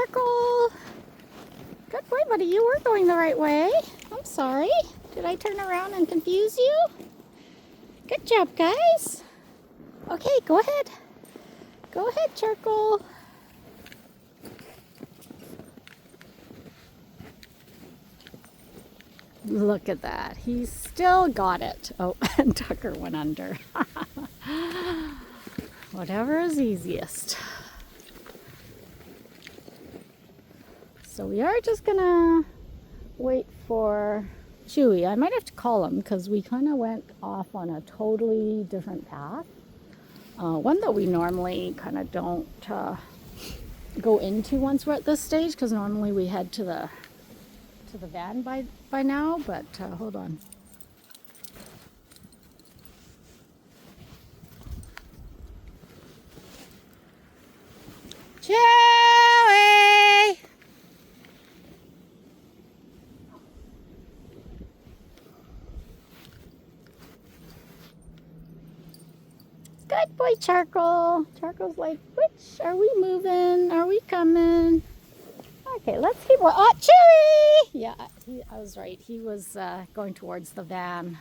Charcoal. Good boy, buddy. You were going the right way. I'm sorry. Did I turn around and confuse you? Good job, guys. Okay, go ahead. Go ahead, Charcoal. Look at that. He still got it. Oh, and Tucker went under. Whatever is easiest. So we are just gonna wait for Chewy. I might have to call him because we kind of went off on a totally different path. One that we normally kind of don't go into once we're at this stage, because normally we head to the van by now. But hold on. Chewy! Good boy, Charcoal. Charcoal's like, which are we moving? Are we coming? Okay, let's keep. Oh, Chewy! Yeah, I was right. He was going towards the van.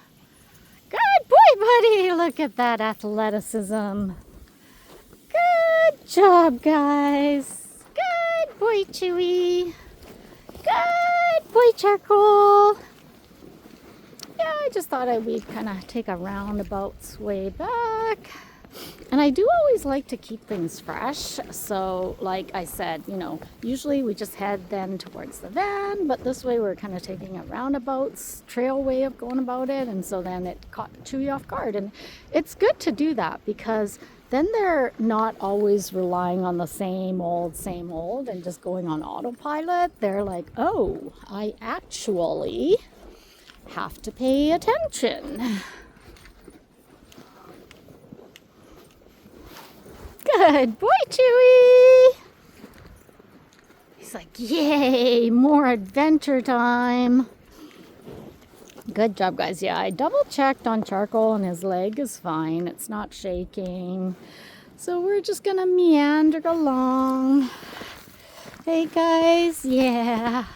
Good boy, buddy. Look at that athleticism. Good job, guys. Good boy, Chewy. Good boy, Charcoal. Yeah, I just thought we'd kind of take a roundabout way back. And I do always like to keep things fresh. So like I said, you know, usually we just head then towards the van, but this way we're kind of taking a roundabouts trail way of going about it. And so then it caught Chewy off guard. And it's good to do that because then they're not always relying on the same old and just going on autopilot. They're like, oh, I actually have to pay attention. Good boy, Chewy. He's like, yay, more adventure time. Good job, guys. Yeah, I double checked on Charcoal and his leg is fine. It's not shaking. So we're just gonna meander along. Hey, guys. Yeah.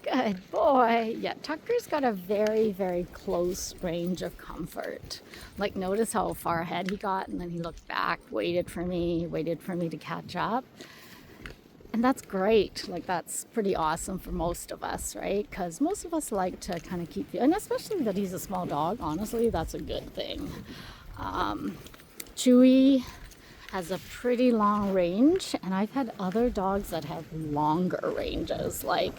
Good boy. Yeah, Tucker's got a very, very close range of comfort. Like, notice how far ahead he got, and then he looked back, waited for me to catch up. And that's great. Like, that's pretty awesome for most of us, right? Because most of us like to kind of keep, and especially that he's a small dog, honestly, that's a good thing. Chewy has a pretty long range, and I've had other dogs that have longer ranges. Like,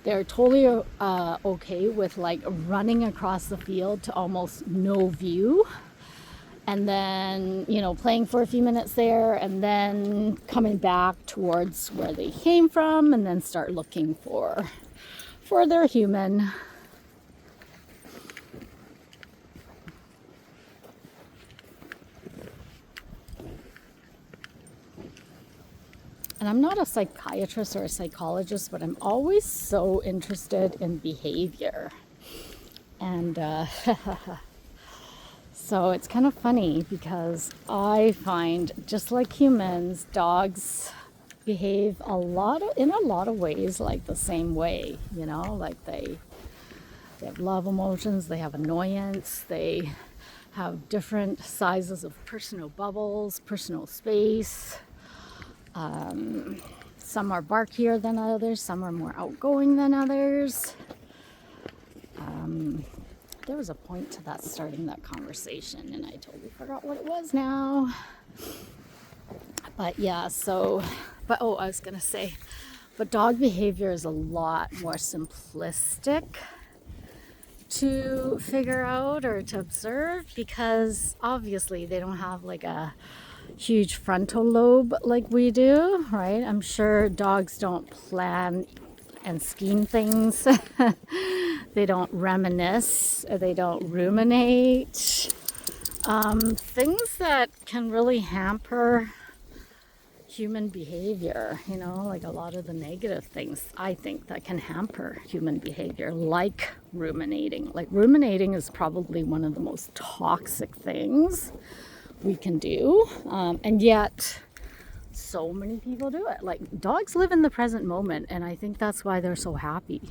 they're totally okay with like running across the field to almost no view, and then, you know, playing for a few minutes there, and then coming back towards where they came from, and then start looking for their human. And I'm not a psychiatrist or a psychologist, but I'm always so interested in behavior. And so it's kind of funny because I find, just like humans, dogs behave in a lot of ways like the same way, you know, like they have love emotions, they have annoyance, they have different sizes of personal bubbles, personal space. Some are barkier than others, some are more outgoing than others. There was a point to that starting that conversation, and I totally forgot what it was now. But yeah, I was gonna say, but dog behavior is a lot more simplistic to figure out or to observe, because obviously they don't have like a huge frontal lobe like we do, right? I'm sure dogs don't plan and scheme things. They don't reminisce, they don't ruminate. Things that can really hamper human behavior, you know, like a lot of the negative things I think that can hamper human behavior, like ruminating. Like ruminating is probably one of the most toxic things we can do, and yet so many people do it. Like dogs live in the present moment, and I think that's why they're so happy.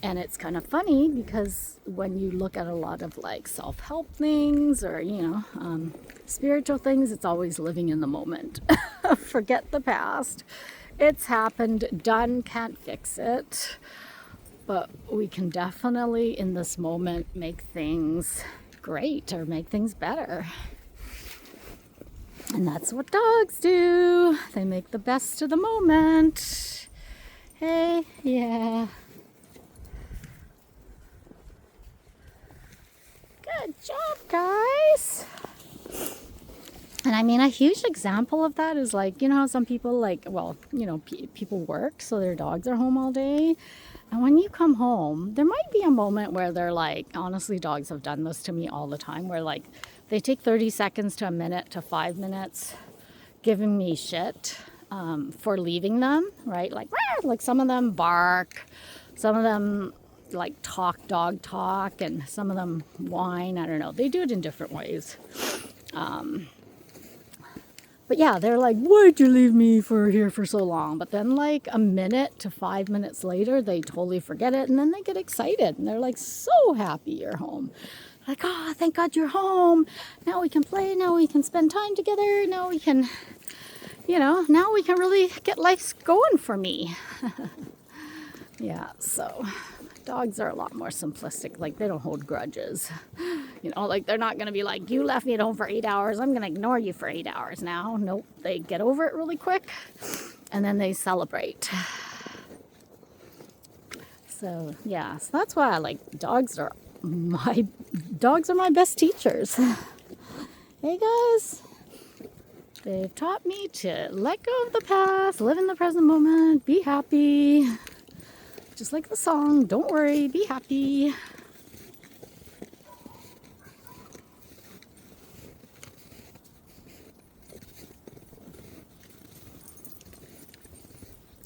And it's kind of funny because when you look at a lot of like self-help things or, you know, spiritual things, it's always living in the moment. Forget the past. It's happened, done, can't fix it. But we can definitely in this moment make things great or make things better. And that's what dogs do. They make the best of the moment. Hey, yeah. Good job, guys. And I mean, a huge example of that is like, you know, some people like, well, you know, people work, so their dogs are home all day. And when you come home, there might be a moment where they're like, honestly, dogs have done this to me all the time, where like they take 30 seconds to a minute to 5 minutes giving me shit for leaving them, right? Like some of them bark, some of them like dog talk, and some of them whine. I don't know. They do it in different ways. But yeah, they're like, why'd you leave me here for so long? But then like a minute to 5 minutes later, they totally forget it. And then they get excited and they're like so happy you're home. Like, oh, thank God you're home. Now we can play. Now we can spend time together. Now we can, you know, now we can really get life going for me. Yeah, so dogs are a lot more simplistic. Like they don't hold grudges. You know, like they're not going to be like, you left me at home for 8 hours. I'm going to ignore you for 8 hours now. Nope. They get over it really quick and then they celebrate. So, yeah. So that's why I like dogs are my best teachers. Hey guys. They've taught me to let go of the past, live in the present moment, be happy. Just like the song, don't worry, be happy.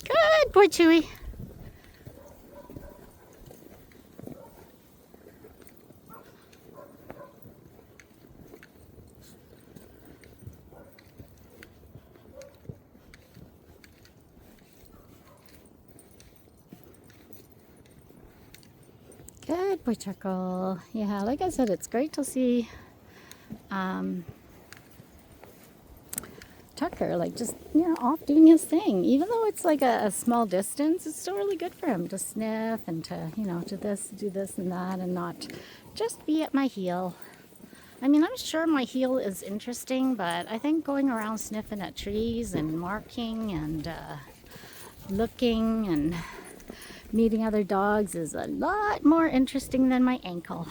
Good boy, Chewy. Good boy, Charcoal. Yeah, like I said, it's great to see Tucker, like just, you know, off doing his thing. Even though it's like a small distance, it's still really good for him to sniff and to, you know, do this and that and not just be at my heel. I mean, I'm sure my heel is interesting, but I think going around sniffing at trees and marking and looking and meeting other dogs is a lot more interesting than my ankle.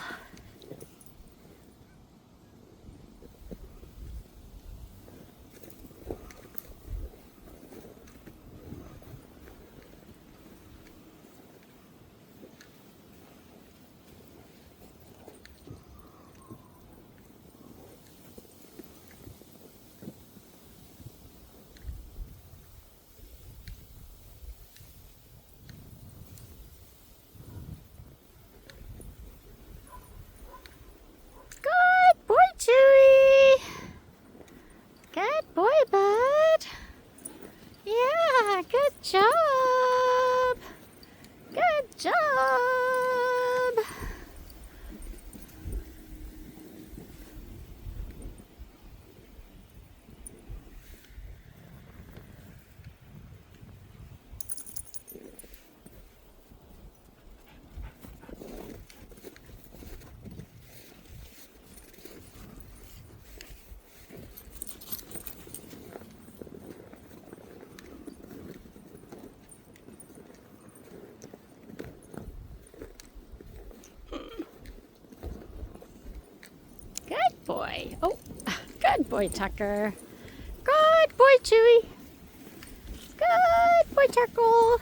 Good boy, Chewy. Good boy, bud. Yeah, good job. Good job. Good boy. Oh, good boy, Tucker. Good boy, Chewy. Good boy, Charcoal.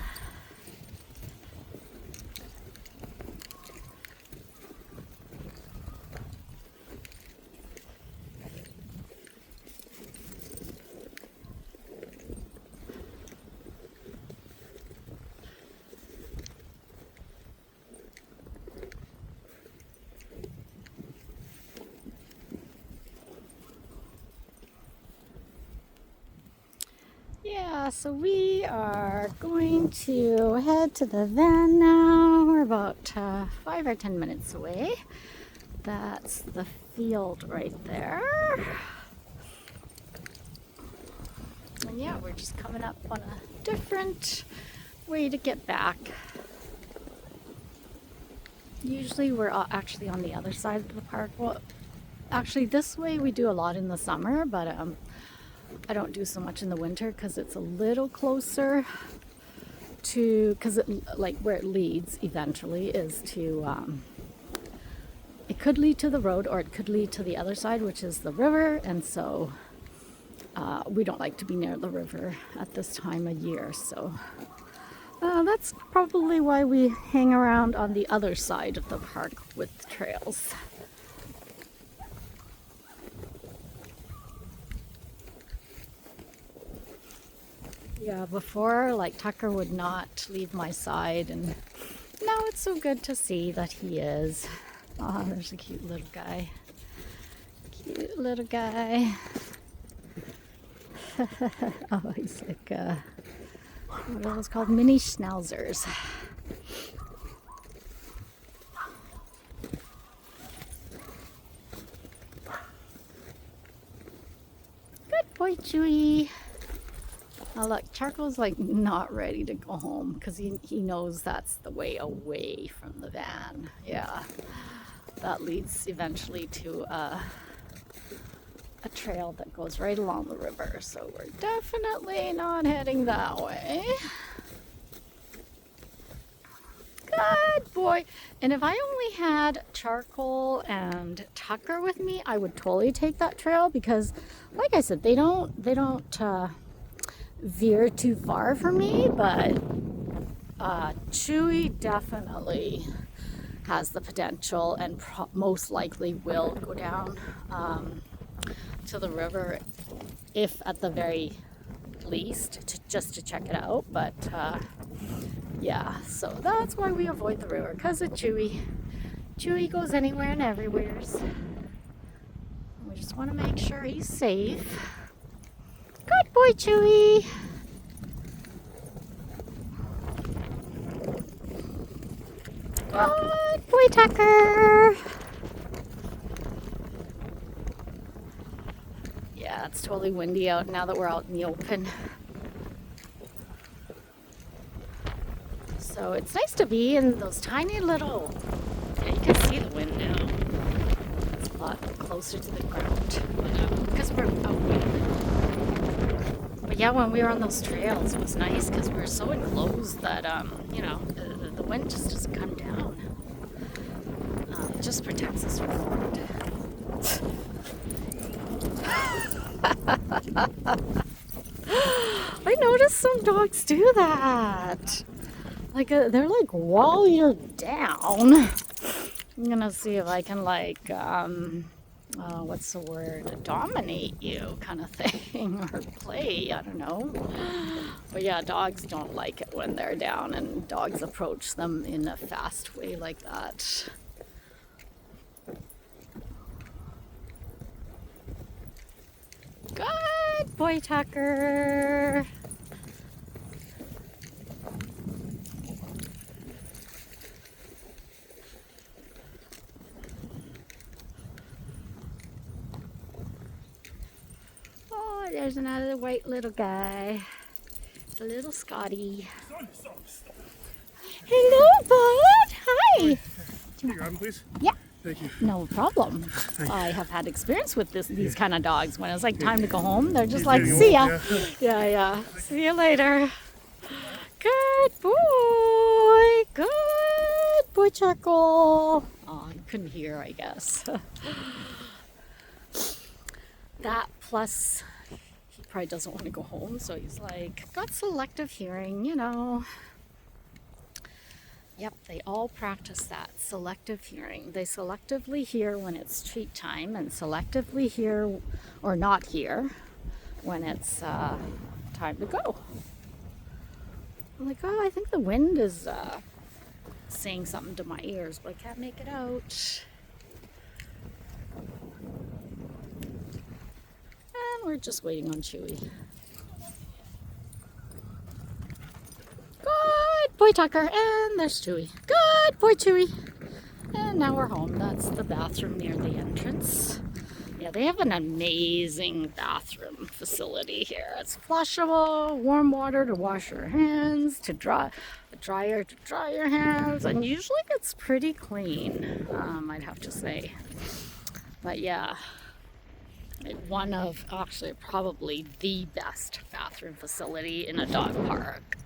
So we are going to head to the van now. We're about 5 or 10 minutes away. That's the field right there. And yeah, we're just coming up on a different way to get back. Usually we're actually on the other side of the park. Well, actually this way we do a lot in the summer, but I don't do so much in the winter because it's a little closer to, because like where it leads eventually is to, it could lead to the road or it could lead to the other side, which is the river. And so we don't like to be near the river at this time of year. So that's probably why we hang around on the other side of the park with trails. Yeah, before, like, Tucker would not leave my side, and now it's so good to see that he is. Oh, there's a cute little guy. Cute little guy. Oh, he's like, what are those called? Mini schnauzers. Good boy, Chewy. Oh, look, Charcoal's like not ready to go home because he knows that's the way away from the van. Yeah, that leads eventually to a trail that goes right along the river. So we're definitely not heading that way. Good boy. And if I only had Charcoal and Tucker with me, I would totally take that trail because, like I said, they don't veer too far for me, but Chewy definitely has the potential and most likely will go down to the river, if at the very least, just to check it out. But yeah, so that's why we avoid the river, because of Chewy. Chewy goes anywhere and everywheres. We just want to make sure he's safe. Good boy, Chewy. Good boy, Tucker. Yeah, it's totally windy out now that we're out in the open. So it's nice to be in those tiny little, yeah, you can see the wind now. It's a lot closer to the ground, because we're out. But yeah, when we were on those trails, it was nice because we were so enclosed that, you know, the wind just doesn't come down. It just protects us from the wind. I noticed some dogs do that. Like, they're like, while you're down, I'm gonna see if I can, like, what's the word, dominate you kind of thing, or play, I don't know. But yeah, dogs don't like it when they're down, and dogs approach them in a fast way like that. Good boy, Tucker. Oh, there's another white little guy. The little Scotty. Hello, bud. Hi. Can you grab him, please? Yeah. Thank you. No problem. I have had experience with these kind of dogs. When it's like time to go home, they're just like, see ya. Yeah. See you later. Good boy. Good boy, Charcoal. Oh, you couldn't hear, I guess. That plus, he probably doesn't want to go home, so he's like, got selective hearing, you know. Yep, they all practice that, selective hearing. They selectively hear when it's treat time and selectively hear or not hear when it's time to go. I'm like, oh, I think the wind is saying something to my ears, but I can't make it out. And we're just waiting on Chewy. boy Tucker, and there's Chewy. Good boy Chewy. And now we're home. That's the bathroom near the entrance. Yeah, they have an amazing bathroom facility here. It's flushable, warm water to wash your hands, to dry, a dryer to dry your hands, and usually it's pretty clean, I'd have to say. But yeah, one of, actually probably the best bathroom facility in a dog park.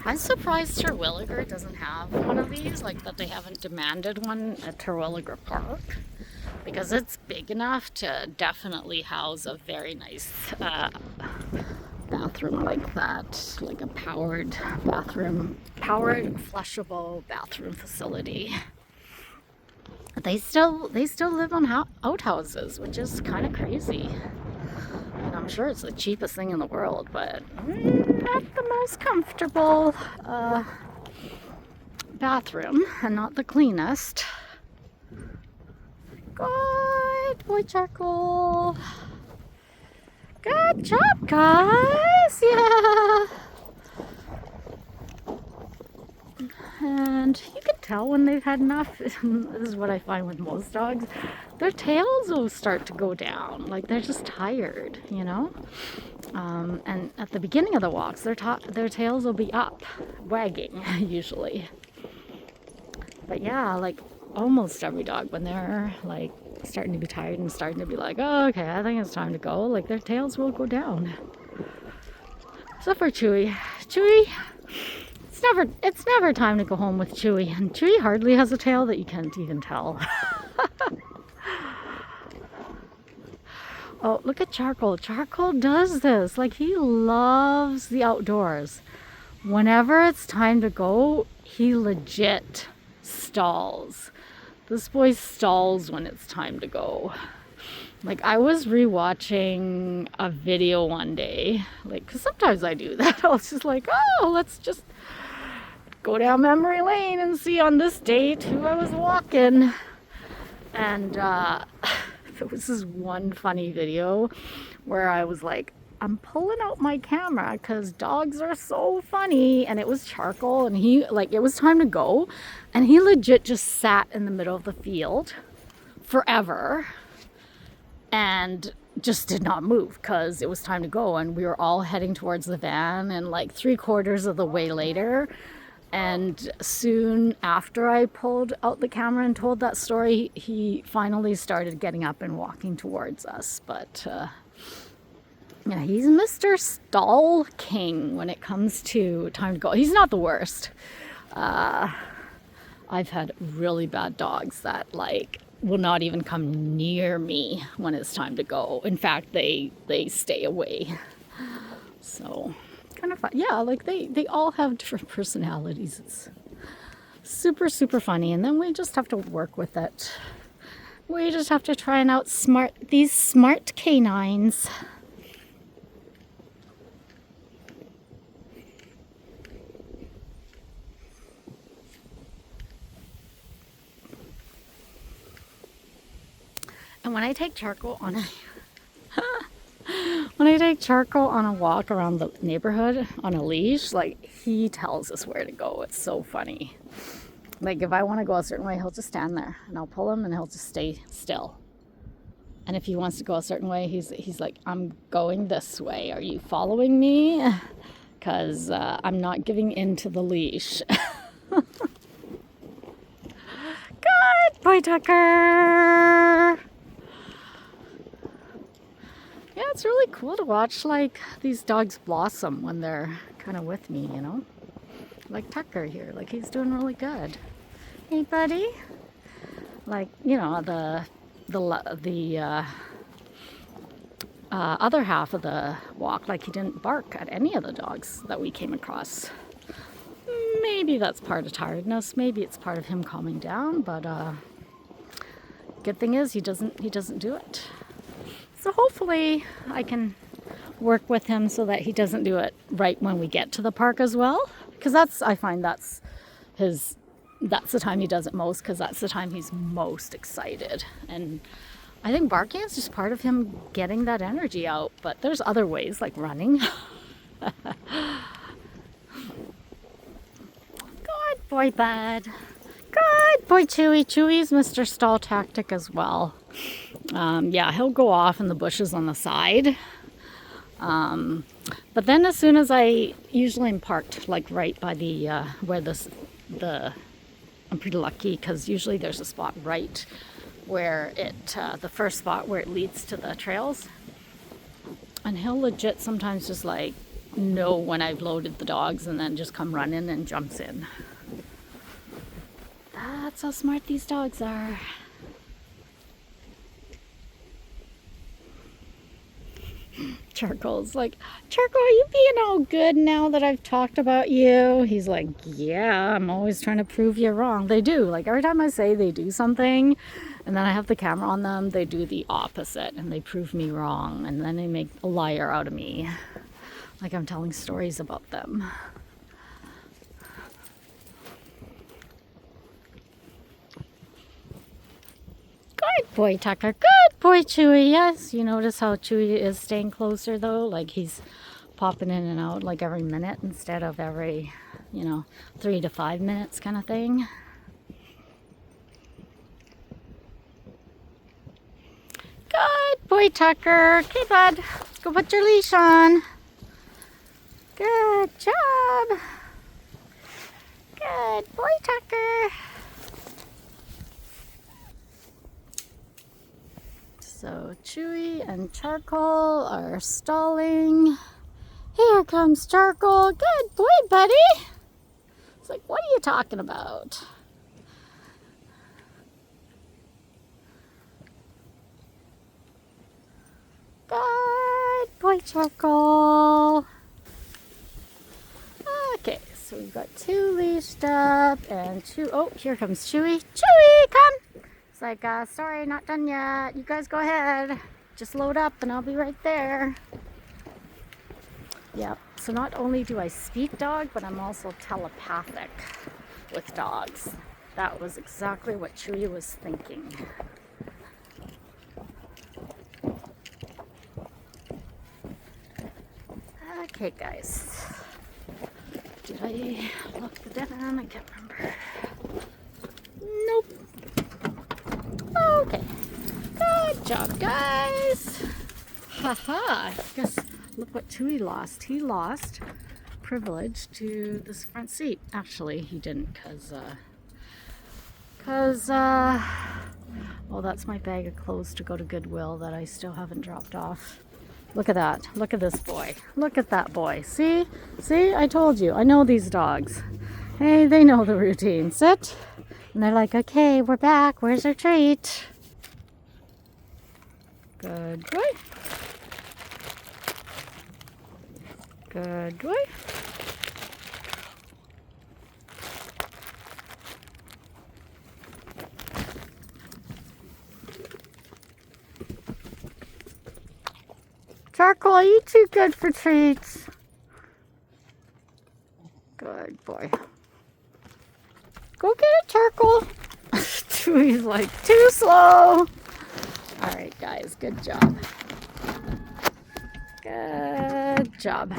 I'm surprised Terwilliger doesn't have one of these, like that they haven't demanded one at Terwilliger Park, because it's big enough to definitely house a very nice bathroom like that, like a powered bathroom, powered flushable bathroom facility. They still live on outhouses, which is kind of crazy. And I'm sure it's the cheapest thing in the world, but not the most comfortable bathroom, and not the cleanest. Good boy Charcoal. Good job, guys. Yeah. And you can tell when they've had enough. This is what I find with most dogs. Their tails will start to go down. Like they're just tired, you know? And at the beginning of the walks, their tails will be up, wagging, usually. But yeah, like almost every dog, when they're like starting to be tired and starting to be like, oh, okay, I think it's time to go, like their tails will go down. Except for Chewy. Chewy, it's never time to go home with Chewy. And Chewy hardly has a tail that you can't even tell. Oh, look at Charcoal. Charcoal does this. Like, he loves the outdoors. Whenever it's time to go, he legit stalls. This boy stalls when it's time to go. Like, I was rewatching a video one day. Like, because sometimes I do that. I was just like, oh, let's just go down memory lane and see on this date who I was walking. And there was this one funny video where I was like, I'm pulling out my camera because dogs are so funny. And it was Charcoal, and he, like, it was time to go, and he legit just sat in the middle of the field forever and just did not move because it was time to go. And we were all heading towards the van, and like 3/4 of the way later, and soon after I pulled out the camera and told that story, he finally started getting up and walking towards us. But yeah, he's Mr. Stall King when it comes to time to go. He's not the worst. I've had really bad dogs that like will not even come near me when it's time to go. In fact, they stay away. So kind of fun. Yeah, like they all have different personalities. It's super, super funny. And then we just have to work with it. We just have to try and outsmart these smart canines. And when I take Charcoal on a walk around the neighborhood on a leash, like, he tells us where to go. It's so funny. Like, if I want to go a certain way, he'll just stand there, and I'll pull him, and he'll just stay still. And if he wants to go a certain way, he's like, I'm going this way. Are you following me? Because I'm not giving in to the leash. Good boy, Tucker. Yeah, it's really cool to watch, like, these dogs blossom when they're kind of with me, you know? Like Tucker here, like, he's doing really good. Hey, buddy. Like, you know, the other half of the walk, like, he didn't bark at any of the dogs that we came across. Maybe that's part of tiredness. Maybe it's part of him calming down, but good thing is he doesn't do it. So hopefully I can work with him so that he doesn't do it right when we get to the park as well. Because I find that's the time he does it most, because that's the time he's most excited. And I think barking is just part of him getting that energy out. But there's other ways, like running. Good boy, Bud. Good boy, Chewy. Chewy's Mr. Stall tactic as well. Yeah, he'll go off in the bushes on the side. But then as soon as usually am parked like right by the, where I'm pretty lucky because usually there's a spot right where the first spot where it leads to the trails. And he'll legit sometimes just like know when I've loaded the dogs and then just come running and jumps in. That's how smart these dogs are. Charcoal's like, Charcoal, are you being all good now that I've talked about you? He's like, yeah, I'm always trying to prove you wrong. They do. Like every time I say they do something and then I have the camera on them, they do the opposite and they prove me wrong. And then they make a liar out of me. Like I'm telling stories about them. Good boy, Tucker. Good boy, Chewy. Yes, you notice how Chewy is staying closer though? Like he's popping in and out like every minute instead of every, 3 to 5 minutes kind of thing. Good boy, Tucker. Okay, bud. Go put your leash on. Good job. Good boy, Tucker. So Chewy and Charcoal are stalling. Here comes Charcoal. Good boy, buddy. It's like, what are you talking about? Good boy, Charcoal. Okay, so we've got 2 leashed up and 2. Oh, here comes Chewy. Chewy, come. It's like, sorry, not done yet. You guys go ahead. Just load up and I'll be right there. Yep, so not only do I speak dog, but I'm also telepathic with dogs. That was exactly what Chewy was thinking. Okay, guys. Did I lock the den? I can't remember. Nope. Okay. Good job, guys. Haha. Guess look what Chewy lost. He lost privilege to this front seat. Actually, he didn't well, that's my bag of clothes to go to Goodwill that I still haven't dropped off. Look at that. Look at this boy. Look at that boy. See? See? I told you. I know these dogs. Hey, they know the routine. Sit. And they're like, okay, we're back. Where's our treat? Good boy. Good boy. Charcoal, are you too good for treats? Good boy. Go get it, Charcoal. Chewy's like, too slow. All right, guys, good job. Good job.